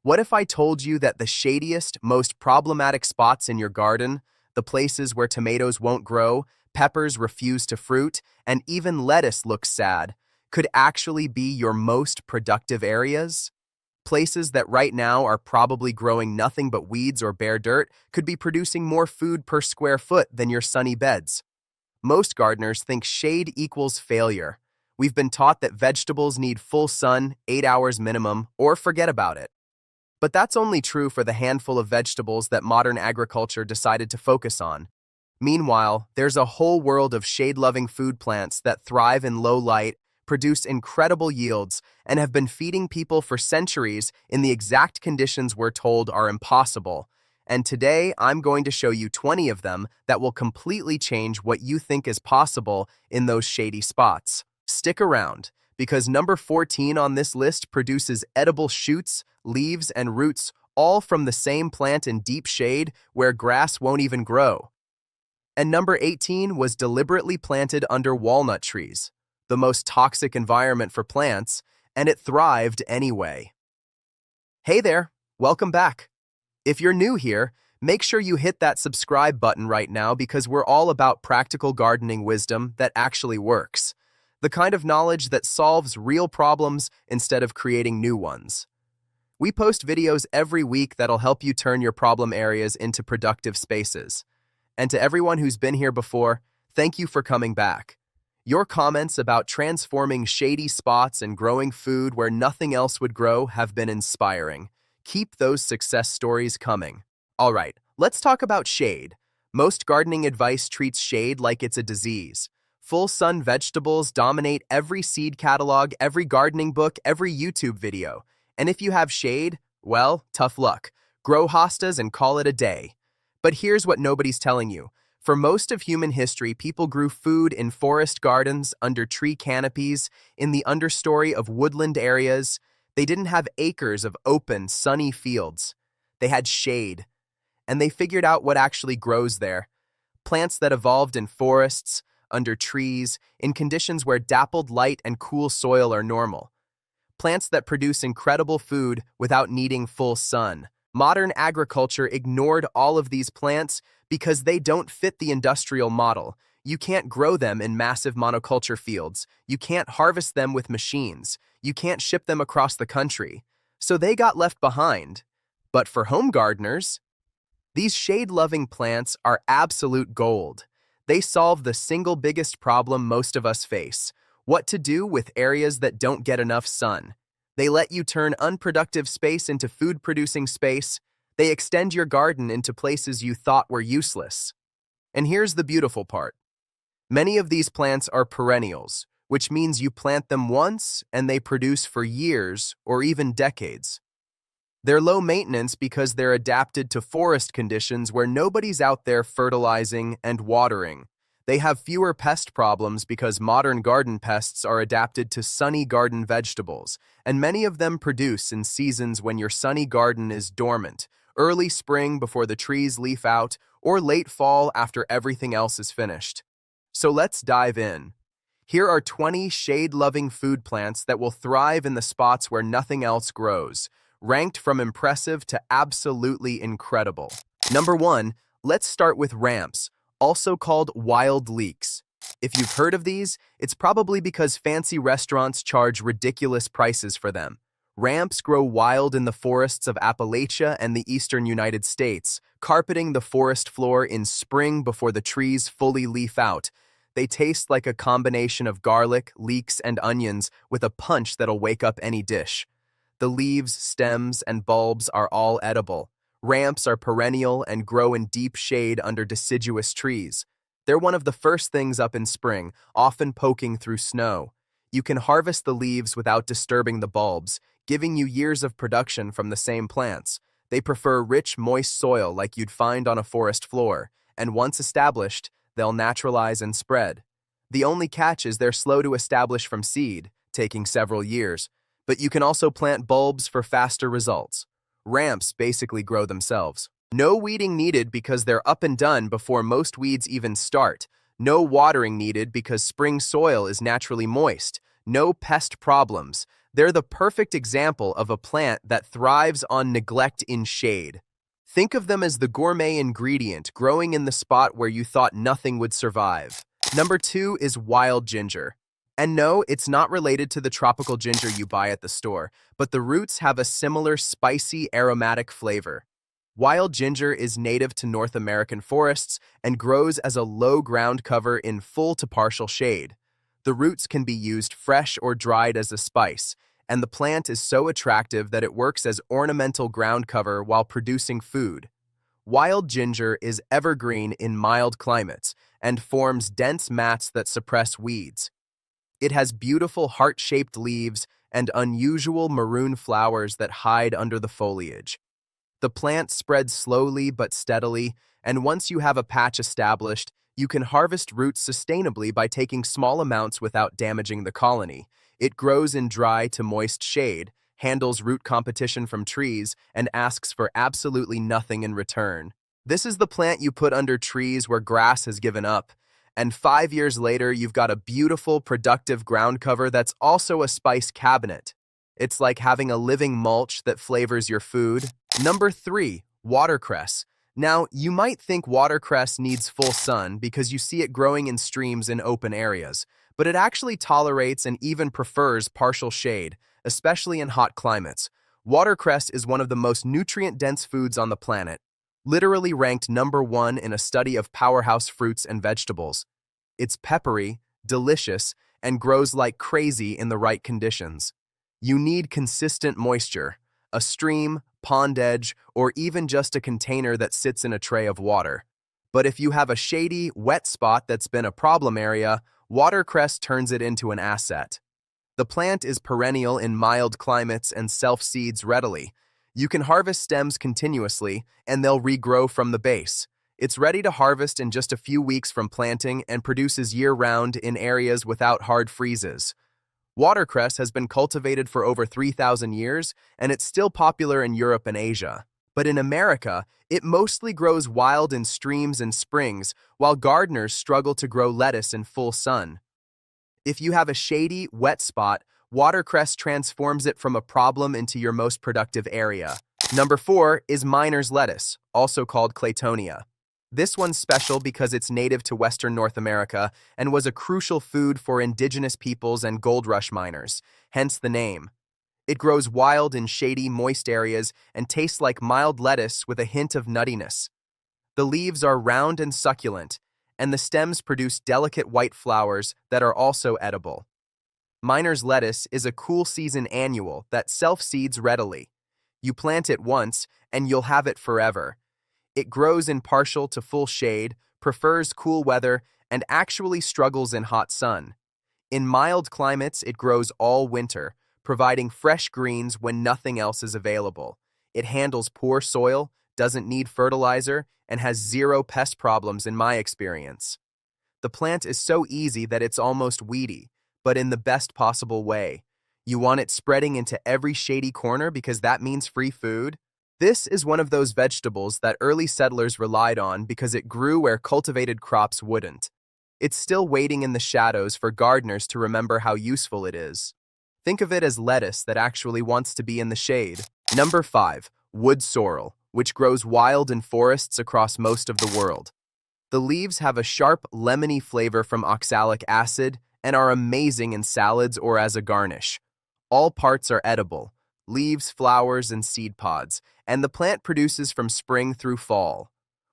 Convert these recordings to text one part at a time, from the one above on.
What if I told you that the shadiest, most problematic spots in your garden, the places where tomatoes won't grow, peppers refuse to fruit, and even lettuce looks sad, could actually be your most productive areas? Places that right now are probably growing nothing but weeds or bare dirt could be producing more food per square foot than your sunny beds. Most gardeners think shade equals failure. We've been taught that vegetables need full sun, 8 hours minimum, or forget about it. But that's only true for the handful of vegetables that modern agriculture decided to focus on. Meanwhile, there's a whole world of shade-loving food plants that thrive in low light, produce incredible yields, and have been feeding people for centuries in the exact conditions we're told are impossible. And today, I'm going to show you 20 of them that will completely change what you think is possible in those shady spots. Stick around, because number 14 on this list produces edible shoots, leaves, and roots, all from the same plant in deep shade where grass won't even grow. And number 18 was deliberately planted under walnut trees, the most toxic environment for plants, and it thrived anyway. Hey there, welcome back. If you're new here, make sure you hit that subscribe button right now because we're all about practical gardening wisdom that actually works. The kind of knowledge that solves real problems instead of creating new ones. We post videos every week that'll help you turn your problem areas into productive spaces. And to everyone who's been here before, thank you for coming back. Your comments about transforming shady spots and growing food where nothing else would grow have been inspiring. Keep those success stories coming. All right, let's talk about shade. Most gardening advice treats shade like it's a disease. Full sun vegetables dominate every seed catalog, every gardening book, every YouTube video. And if you have shade, well, tough luck. Grow hostas and call it a day. But here's what nobody's telling you. For most of human history, people grew food in forest gardens, under tree canopies, in the understory of woodland areas. They didn't have acres of open, sunny fields. They had shade. And they figured out what actually grows there. Plants that evolved in forests, under trees, in conditions where dappled light and cool soil are normal. Plants that produce incredible food without needing full sun. Modern agriculture ignored all of these plants because they don't fit the industrial model. You can't grow them in massive monoculture fields. You can't harvest them with machines. You can't ship them across the country. So they got left behind. But for home gardeners, these shade-loving plants are absolute gold. They solve the single biggest problem most of us face: what to do with areas that don't get enough sun. They let you turn unproductive space into food-producing space. They extend your garden into places you thought were useless. And here's the beautiful part. Many of these plants are perennials, which means you plant them once and they produce for years or even decades. They're low maintenance because they're adapted to forest conditions where nobody's out there fertilizing and watering. They have fewer pest problems because modern garden pests are adapted to sunny garden vegetables, and many of them produce in seasons when your sunny garden is dormant, early spring before the trees leaf out, or late fall after everything else is finished. So let's dive in. Here are 20 shade-loving food plants that will thrive in the spots where nothing else grows, ranked from impressive to absolutely incredible. Number 1, let's start with ramps, also called wild leeks. If you've heard of these, it's probably because fancy restaurants charge ridiculous prices for them. Ramps grow wild in the forests of Appalachia and the eastern United States, carpeting the forest floor in spring before the trees fully leaf out. They taste like a combination of garlic, leeks, and onions with a punch that'll wake up any dish. The leaves, stems, and bulbs are all edible. Ramps are perennial and grow in deep shade under deciduous trees. They're one of the first things up in spring, often poking through snow. You can harvest the leaves without disturbing the bulbs, giving you years of production from the same plants. They prefer rich, moist soil like you'd find on a forest floor, and once established, they'll naturalize and spread. The only catch is they're slow to establish from seed, taking several years. But you can also plant bulbs for faster results. Ramps basically grow themselves. No weeding needed because they're up and done before most weeds even start. No watering needed because spring soil is naturally moist. No pest problems. They're the perfect example of a plant that thrives on neglect in shade. Think of them as the gourmet ingredient growing in the spot where you thought nothing would survive. Number 2 is wild ginger. And no, it's not related to the tropical ginger you buy at the store, but the roots have a similar spicy, aromatic flavor. Wild ginger is native to North American forests and grows as a low ground cover in full to partial shade. The roots can be used fresh or dried as a spice, and the plant is so attractive that it works as ornamental ground cover while producing food. Wild ginger is evergreen in mild climates and forms dense mats that suppress weeds. It has beautiful heart-shaped leaves and unusual maroon flowers that hide under the foliage. The plant spreads slowly but steadily, and once you have a patch established, you can harvest roots sustainably by taking small amounts without damaging the colony. It grows in dry to moist shade, handles root competition from trees, and asks for absolutely nothing in return. This is the plant you put under trees where grass has given up, and 5 years later, you've got a beautiful, productive ground cover that's also a spice cabinet. It's like having a living mulch that flavors your food. Number 3, watercress. Now, you might think watercress needs full sun because you see it growing in streams in open areas, but it actually tolerates and even prefers partial shade, especially in hot climates. Watercress is one of the most nutrient-dense foods on the planet, literally ranked number 1 in a study of powerhouse fruits and vegetables. It's peppery, delicious, and grows like crazy in the right conditions. You need consistent moisture, a stream, pond edge, or even just a container that sits in a tray of water. But if you have a shady, wet spot that's been a problem area, watercress turns it into an asset. The plant is perennial in mild climates and self-seeds readily. You can harvest stems continuously, and they'll regrow from the base. It's ready to harvest in just a few weeks from planting and produces year-round in areas without hard freezes. Watercress has been cultivated for over 3,000 years, and it's still popular in Europe and Asia. But in America, it mostly grows wild in streams and springs, while gardeners struggle to grow lettuce in full sun. If you have a shady, wet spot, watercress transforms it from a problem into your most productive area. Number 4 is miner's lettuce, also called Claytonia. This one's special because it's native to Western North America and was a crucial food for indigenous peoples and gold rush miners, hence the name. It grows wild in shady, moist areas and tastes like mild lettuce with a hint of nuttiness. The leaves are round and succulent, and the stems produce delicate white flowers that are also edible. Miner's lettuce is a cool season annual that self-seeds readily. You plant it once, and you'll have it forever. It grows in partial to full shade, prefers cool weather, and actually struggles in hot sun. In mild climates, it grows all winter, providing fresh greens when nothing else is available. It handles poor soil, doesn't need fertilizer, and has zero pest problems in my experience. The plant is so easy that it's almost weedy, but in the best possible way. You want it spreading into every shady corner because that means free food? This is one of those vegetables that early settlers relied on because it grew where cultivated crops wouldn't. It's still waiting in the shadows for gardeners to remember how useful it is. Think of it as lettuce that actually wants to be in the shade. Number 5, wood sorrel, which grows wild in forests across most of the world. The leaves have a sharp, lemony flavor from oxalic acid and are amazing in salads or as a garnish. All parts are edible, leaves, flowers, and seed pods, and the plant produces from spring through fall.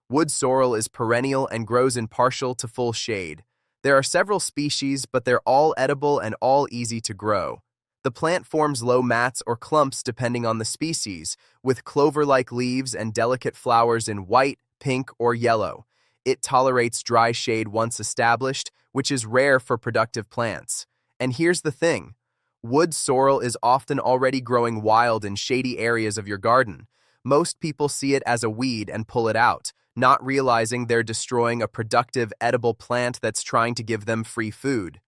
Wood sorrel is perennial and grows in partial to full shade. There are several species, but they're all edible and all easy to grow. The plant forms low mats or clumps depending on the species, with clover-like leaves and delicate flowers in white, pink, or yellow. It tolerates dry shade once established, which is rare for productive plants. And here's the thing. Wood sorrel is often already growing wild in shady areas of your garden. Most people see it as a weed and pull it out, not realizing they're destroying a productive, edible plant that's trying to give them free food.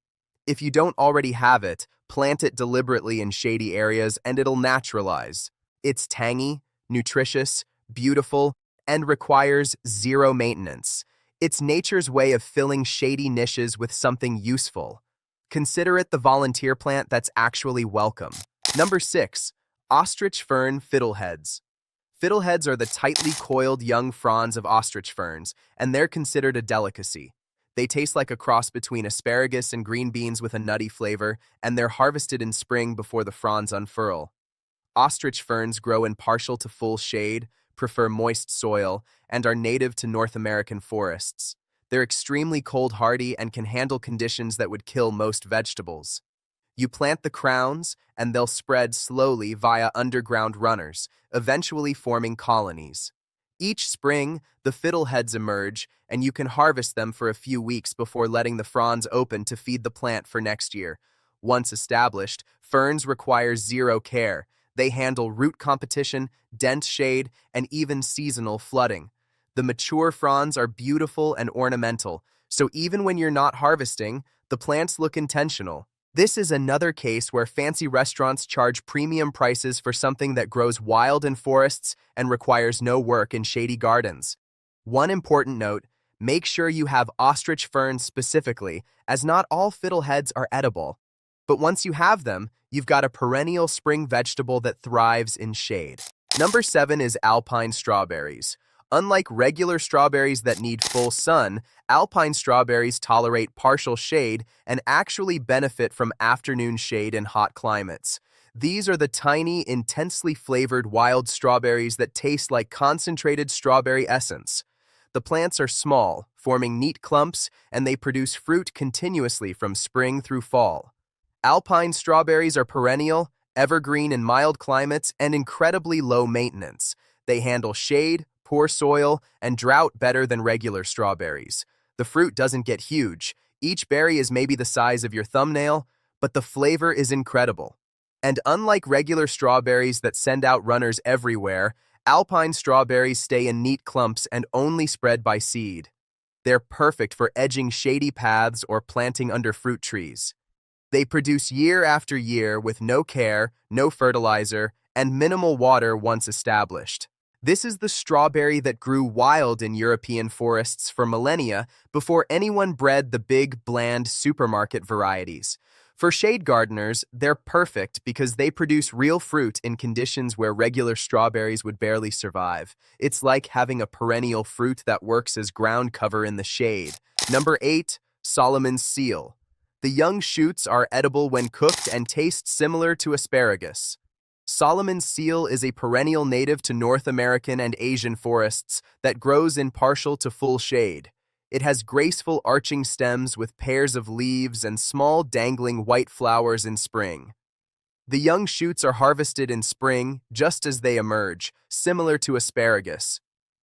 If you don't already have it, plant it deliberately in shady areas and it'll naturalize. It's tangy, nutritious, beautiful, and requires zero maintenance. It's nature's way of filling shady niches with something useful. Consider it the volunteer plant that's actually welcome. Number 6. Ostrich fern fiddleheads. Fiddleheads are the tightly coiled young fronds of ostrich ferns, and they're considered a delicacy. They taste like a cross between asparagus and green beans with a nutty flavor, and they're harvested in spring before the fronds unfurl. Ostrich ferns grow in partial to full shade, prefer moist soil, and are native to North American forests. They're extremely cold-hardy and can handle conditions that would kill most vegetables. You plant the crowns, and they'll spread slowly via underground runners, eventually forming colonies. Each spring, the fiddleheads emerge, and you can harvest them for a few weeks before letting the fronds open to feed the plant for next year. Once established, ferns require zero care. They handle root competition, dense shade, and even seasonal flooding. The mature fronds are beautiful and ornamental, so even when you're not harvesting, the plants look intentional. This is another case where fancy restaurants charge premium prices for something that grows wild in forests and requires no work in shady gardens. One important note, make sure you have ostrich ferns specifically, as not all fiddleheads are edible. But once you have them, you've got a perennial spring vegetable that thrives in shade. Number 7 is alpine strawberries. Unlike regular strawberries that need full sun, alpine strawberries tolerate partial shade and actually benefit from afternoon shade in hot climates. These are the tiny, intensely flavored wild strawberries that taste like concentrated strawberry essence. The plants are small, forming neat clumps, and they produce fruit continuously from spring through fall. Alpine strawberries are perennial, evergreen in mild climates, and incredibly low maintenance. They handle shade, poor soil, and drought better than regular strawberries. The fruit doesn't get huge. Each berry is maybe the size of your thumbnail, but the flavor is incredible. And unlike regular strawberries that send out runners everywhere, alpine strawberries stay in neat clumps and only spread by seed. They're perfect for edging shady paths or planting under fruit trees. They produce year after year with no care, no fertilizer, and minimal water once established. This is the strawberry that grew wild in European forests for millennia before anyone bred the big, bland supermarket varieties. For shade gardeners, they're perfect because they produce real fruit in conditions where regular strawberries would barely survive. It's like having a perennial fruit that works as ground cover in the shade. Number 8, Solomon's Seal. The young shoots are edible when cooked and taste similar to asparagus. Solomon's seal is a perennial native to North American and Asian forests that grows in partial to full shade. It has graceful arching stems with pairs of leaves and small dangling white flowers in spring. The young shoots are harvested in spring just as they emerge, similar to asparagus.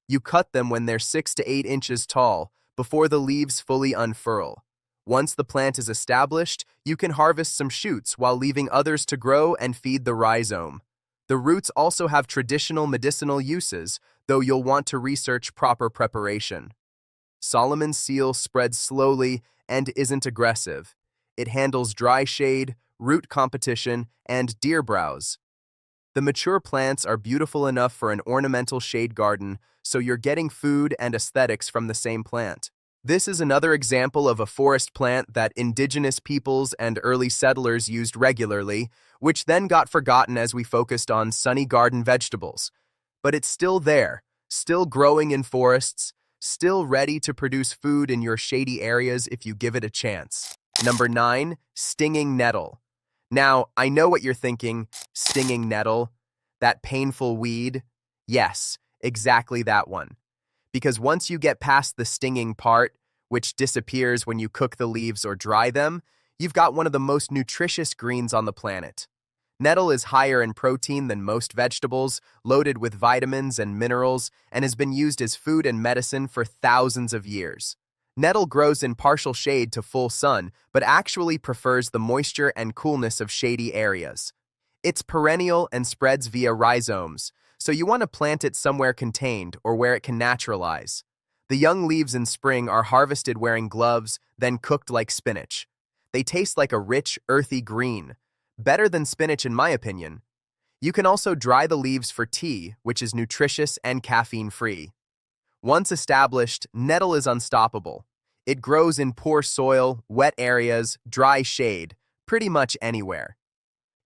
You cut them when they're 6 to 8 inches tall, before the leaves fully unfurl. Once the plant is established, you can harvest some shoots while leaving others to grow and feed the rhizome. The roots also have traditional medicinal uses, though you'll want to research proper preparation. Solomon's seal spreads slowly and isn't aggressive. It handles dry shade, root competition, and deer browse. The mature plants are beautiful enough for an ornamental shade garden, so you're getting food and aesthetics from the same plant. This is another example of a forest plant that indigenous peoples and early settlers used regularly, which then got forgotten as we focused on sunny garden vegetables. But it's still there, still growing in forests, still ready to produce food in your shady areas if you give it a chance. Number 9, stinging nettle. Now, I know what you're thinking, stinging nettle, that painful weed. Yes, exactly that one. Because once you get past the stinging part, which disappears when you cook the leaves or dry them, you've got one of the most nutritious greens on the planet. Nettle is higher in protein than most vegetables, loaded with vitamins and minerals, and has been used as food and medicine for thousands of years. Nettle grows in partial shade to full sun, but actually prefers the moisture and coolness of shady areas. It's perennial and spreads via rhizomes, so you want to plant it somewhere contained or where it can naturalize. The young leaves in spring are harvested wearing gloves, then cooked like spinach. They taste like a rich, earthy green. Better than spinach in my opinion. You can also dry the leaves for tea, which is nutritious and caffeine-free. Once established, nettle is unstoppable. It grows in poor soil, wet areas, dry shade, pretty much anywhere.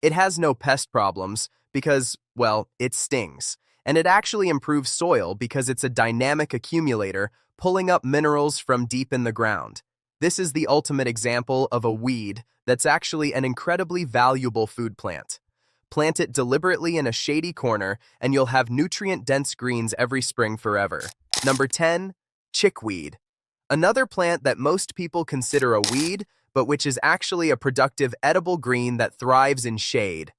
It has no pest problems because, well, it stings. And it actually improves soil because it's a dynamic accumulator pulling up minerals from deep in the ground. This is the ultimate example of a weed that's actually an incredibly valuable food plant. Plant it deliberately in a shady corner and you'll have nutrient-dense greens every spring forever. Number 10, chickweed. Another plant that most people consider a weed, but which is actually a productive edible green that thrives in shade.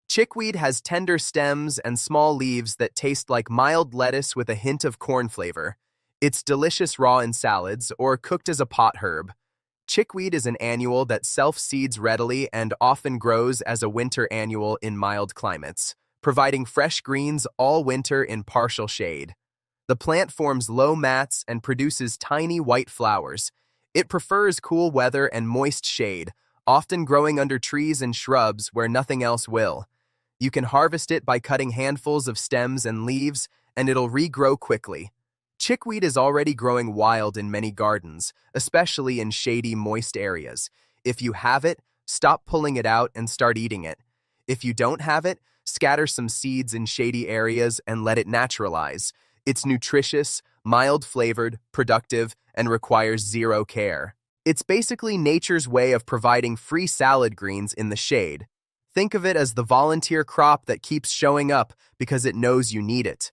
Chickweed has tender stems and small leaves that taste like mild lettuce with a hint of corn flavor. It's delicious raw in salads or cooked as a pot herb. Chickweed is an annual that self-seeds readily and often grows as a winter annual in mild climates, providing fresh greens all winter in partial shade. The plant forms low mats and produces tiny white flowers. It prefers cool weather and moist shade, often growing under trees and shrubs where nothing else will. You can harvest it by cutting handfuls of stems and leaves, and it'll regrow quickly. Chickweed is already growing wild in many gardens, especially in shady, moist areas. If you have it, stop pulling it out and start eating it. If you don't have it, scatter some seeds in shady areas and let it naturalize. It's nutritious, mild-flavored, productive, and requires zero care. It's basically nature's way of providing free salad greens in the shade. Think of it as the volunteer crop that keeps showing up because it knows you need it.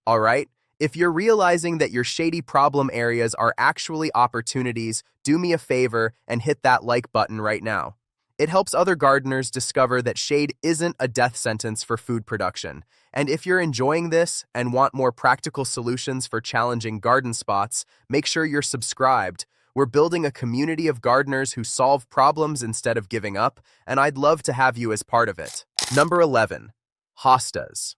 All right? If you're realizing that your shady problem areas are actually opportunities, do me a favor and hit that like button right now. It helps other gardeners discover that shade isn't a death sentence for food production. And if you're enjoying this and want more practical solutions for challenging garden spots, make sure you're subscribed. We're building a community of gardeners who solve problems instead of giving up, and I'd love to have you as part of it. Number 11, hostas.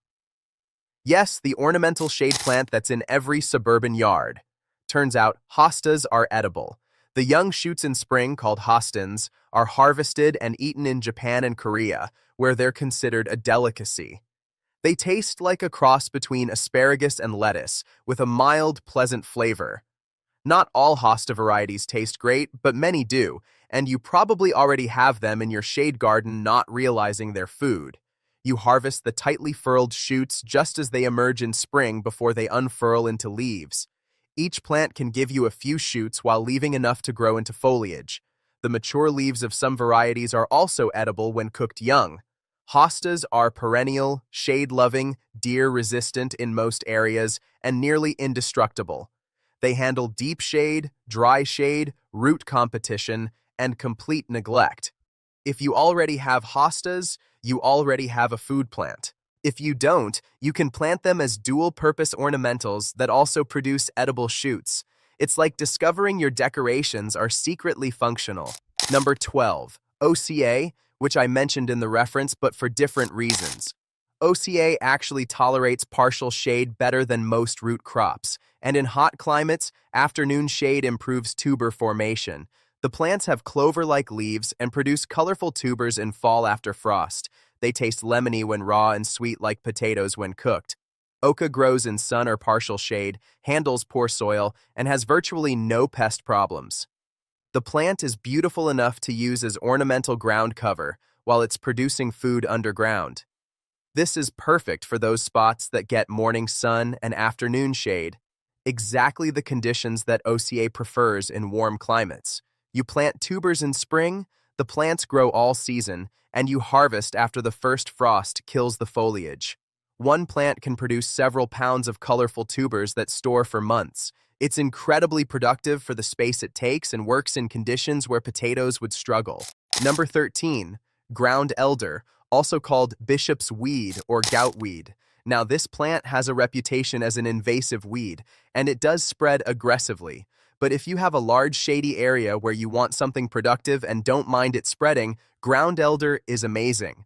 Yes, the ornamental shade plant that's in every suburban yard. Turns out, hostas are edible. The young shoots in spring, called hostans, are harvested and eaten in Japan and Korea, where they're considered a delicacy. They taste like a cross between asparagus and lettuce, with a mild, pleasant flavor. Not all hosta varieties taste great, but many do, and you probably already have them in your shade garden not realizing they're food. You harvest the tightly furled shoots just as they emerge in spring before they unfurl into leaves. Each plant can give you a few shoots while leaving enough to grow into foliage. The mature leaves of some varieties are also edible when cooked young. Hostas are perennial, shade-loving, deer-resistant in most areas, and nearly indestructible. They handle deep shade, dry shade, root competition, and complete neglect. If you already have hostas, you already have a food plant. If you don't, you can plant them as dual-purpose ornamentals that also produce edible shoots. It's like discovering your decorations are secretly functional. Number 12, OCA, which I mentioned in the reference but for different reasons. OCA actually tolerates partial shade better than most root crops, and in hot climates, afternoon shade improves tuber formation. The plants have clover-like leaves and produce colorful tubers in fall after frost. They taste lemony when raw and sweet like potatoes when cooked. Oca grows in sun or partial shade, handles poor soil, and has virtually no pest problems. The plant is beautiful enough to use as ornamental ground cover while it's producing food underground. This is perfect for those spots that get morning sun and afternoon shade, exactly the conditions that OCA prefers in warm climates. You plant tubers in spring, the plants grow all season, and you harvest after the first frost kills the foliage. One plant can produce several pounds of colorful tubers that store for months. It's incredibly productive for the space it takes and works in conditions where potatoes would struggle. Number 13, ground elder, also called bishop's weed or gout weed. Now, this plant has a reputation as an invasive weed, and it does spread aggressively. But if you have a large shady area where you want something productive and don't mind it spreading, ground elder is amazing.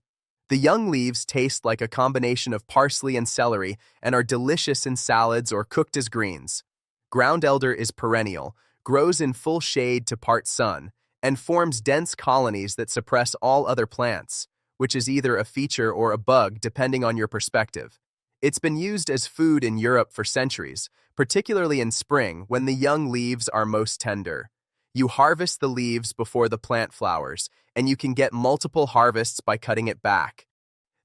The young leaves taste like a combination of parsley and celery and are delicious in salads or cooked as greens. Ground elder is perennial, grows in full shade to part sun, and forms dense colonies that suppress all other plants, which is either a feature or a bug depending on your perspective. It's been used as food in Europe for centuries, particularly in spring when the young leaves are most tender. You harvest the leaves before the plant flowers, and you can get multiple harvests by cutting it back.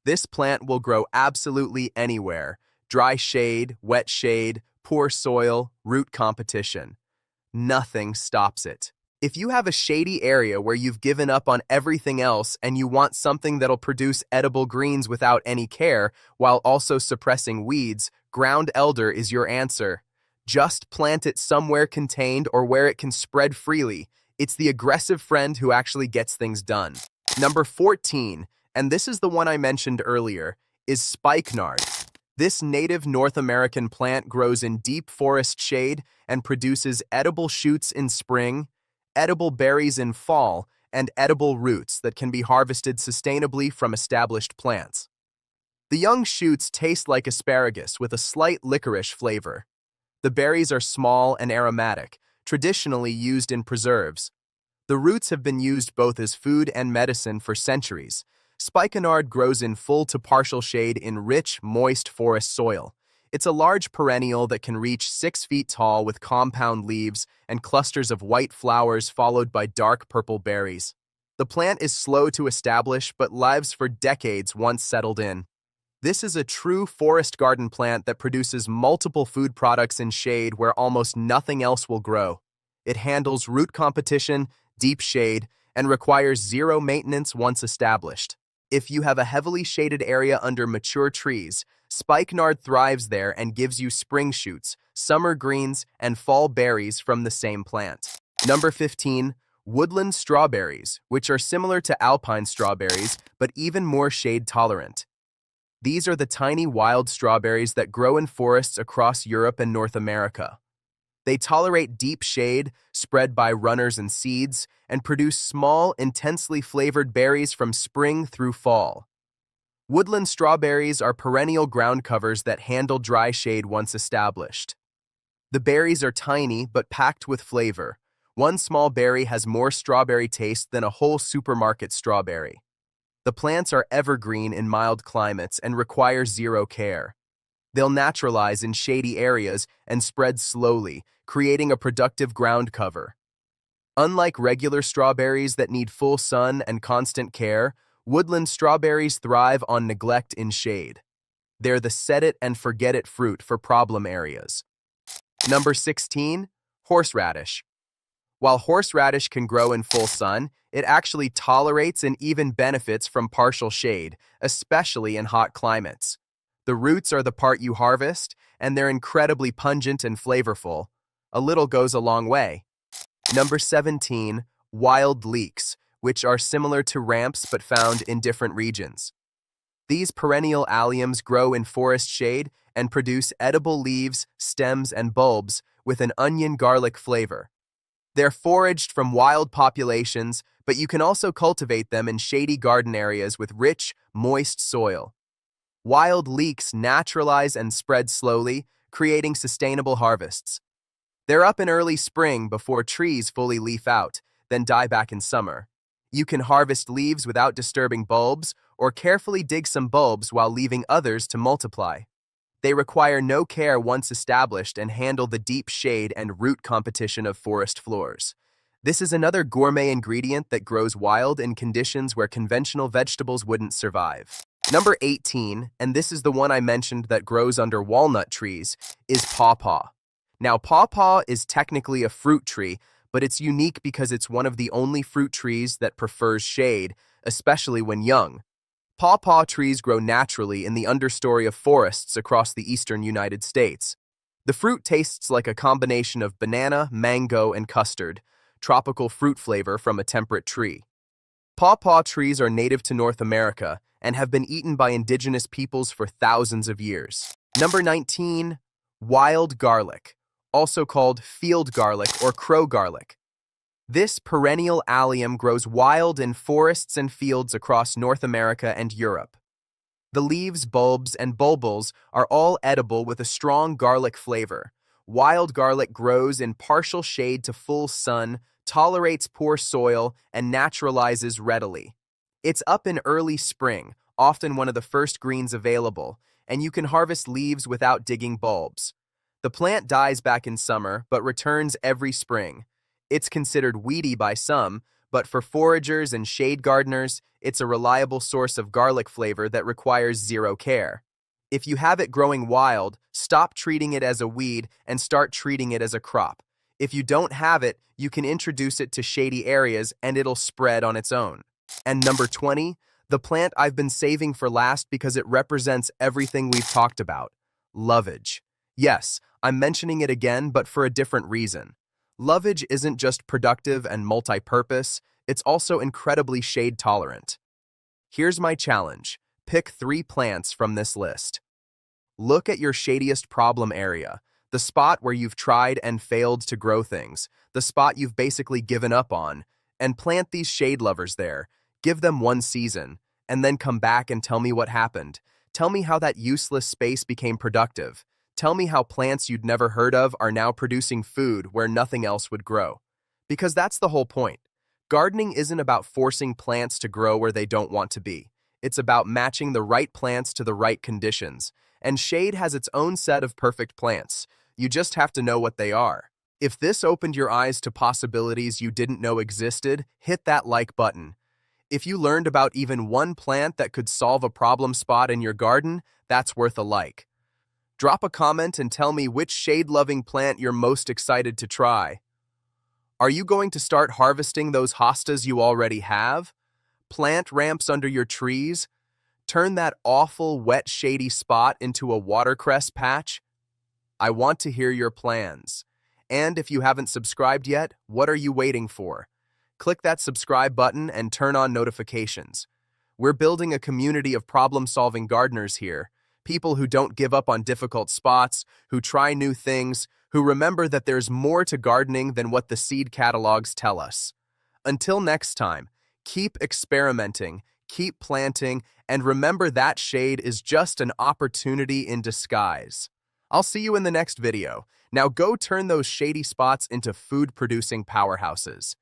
This plant will grow absolutely anywhere: dry shade, wet shade, poor soil, root competition. Nothing stops it. If you have a shady area where you've given up on everything else and you want something that'll produce edible greens without any care while also suppressing weeds, ground elder is your answer. Just plant it somewhere contained or where it can spread freely. It's the aggressive friend who actually gets things done. Number 14, and this is the one I mentioned earlier, is spikenard. This native North American plant grows in deep forest shade and produces edible shoots in spring, edible berries in fall, and edible roots that can be harvested sustainably from established plants. The young shoots taste like asparagus with a slight licorice flavor. The berries are small and aromatic, traditionally used in preserves. The roots have been used both as food and medicine for centuries. Spikenard grows in full to partial shade in rich, moist forest soil. It's a large perennial that can reach 6 feet tall with compound leaves and clusters of white flowers followed by dark purple berries. The plant is slow to establish but lives for decades once settled in. This is a true forest garden plant that produces multiple food products in shade where almost nothing else will grow. It handles root competition, deep shade, and requires zero maintenance once established. If you have a heavily shaded area under mature trees, spikenard thrives there and gives you spring shoots, summer greens, and fall berries from the same plant. Number 15, woodland strawberries, which are similar to alpine strawberries, but even more shade tolerant. These are the tiny wild strawberries that grow in forests across Europe and North America. They tolerate deep shade, spread by runners and seeds, and produce small, intensely flavored berries from spring through fall. Woodland strawberries are perennial ground covers that handle dry shade once established. The berries are tiny but packed with flavor. One small berry has more strawberry taste than a whole supermarket strawberry. The plants are evergreen in mild climates and require zero care. They'll naturalize in shady areas and spread slowly, creating a productive ground cover. Unlike regular strawberries that need full sun and constant care, woodland strawberries thrive on neglect in shade. They're the set-it-and-forget-it fruit for problem areas. Number 16, horseradish. While horseradish can grow in full sun, it actually tolerates and even benefits from partial shade, especially in hot climates. The roots are the part you harvest, and they're incredibly pungent and flavorful. A little goes a long way. Number 17, wild leeks, which are similar to ramps but found in different regions. These perennial alliums grow in forest shade and produce edible leaves, stems, and bulbs with an onion garlic flavor. They're foraged from wild populations, but you can also cultivate them in shady garden areas with rich, moist soil. Wild leeks naturalize and spread slowly, creating sustainable harvests. They're up in early spring before trees fully leaf out, then die back in summer. You can harvest leaves without disturbing bulbs, or carefully dig some bulbs while leaving others to multiply. They require no care once established and handle the deep shade and root competition of forest floors. This is another gourmet ingredient that grows wild in conditions where conventional vegetables wouldn't survive. Number 18, and this is the one I mentioned that grows under walnut trees, is pawpaw. Now, pawpaw is technically a fruit tree, but it's unique because it's one of the only fruit trees that prefers shade, especially when young. Pawpaw trees grow naturally in the understory of forests across the eastern United States. The fruit tastes like a combination of banana, mango, and custard, tropical fruit flavor from a temperate tree. Pawpaw trees are native to North America and have been eaten by indigenous peoples for thousands of years. Number 19, wild garlic, also called field garlic or crow garlic. This perennial allium grows wild in forests and fields across North America and Europe. The leaves, bulbs, and bulbils are all edible with a strong garlic flavor. Wild garlic grows in partial shade to full sun, tolerates poor soil, and naturalizes readily. It's up in early spring, often one of the first greens available, and you can harvest leaves without digging bulbs. The plant dies back in summer, but returns every spring. It's considered weedy by some, but for foragers and shade gardeners, it's a reliable source of garlic flavor that requires zero care. If you have it growing wild, stop treating it as a weed and start treating it as a crop. If you don't have it, you can introduce it to shady areas and it'll spread on its own. And number 20, the plant I've been saving for last because it represents everything we've talked about: lovage. Yes, I'm mentioning it again, but for a different reason. Lovage isn't just productive and multi-purpose, it's also incredibly shade-tolerant. Here's my challenge. Pick 3 plants from this list. Look at your shadiest problem area, the spot where you've tried and failed to grow things, the spot you've basically given up on, and plant these shade lovers there. Give them 1 season, and then come back and tell me what happened. Tell me how that useless space became productive. Tell me how plants you'd never heard of are now producing food where nothing else would grow. Because that's the whole point. Gardening isn't about forcing plants to grow where they don't want to be. It's about matching the right plants to the right conditions. And shade has its own set of perfect plants. You just have to know what they are. If this opened your eyes to possibilities you didn't know existed, hit that like button. If you learned about even one plant that could solve a problem spot in your garden, that's worth a like. Drop a comment and tell me which shade-loving plant you're most excited to try. Are you going to start harvesting those hostas you already have? Plant ramps under your trees? Turn that awful, wet, shady spot into a watercress patch? I want to hear your plans. And if you haven't subscribed yet, what are you waiting for? Click that subscribe button and turn on notifications. We're building a community of problem-solving gardeners here. People who don't give up on difficult spots, who try new things, who remember that there's more to gardening than what the seed catalogs tell us. Until next time, keep experimenting, keep planting, and remember that shade is just an opportunity in disguise. I'll see you in the next video. Now go turn those shady spots into food-producing powerhouses.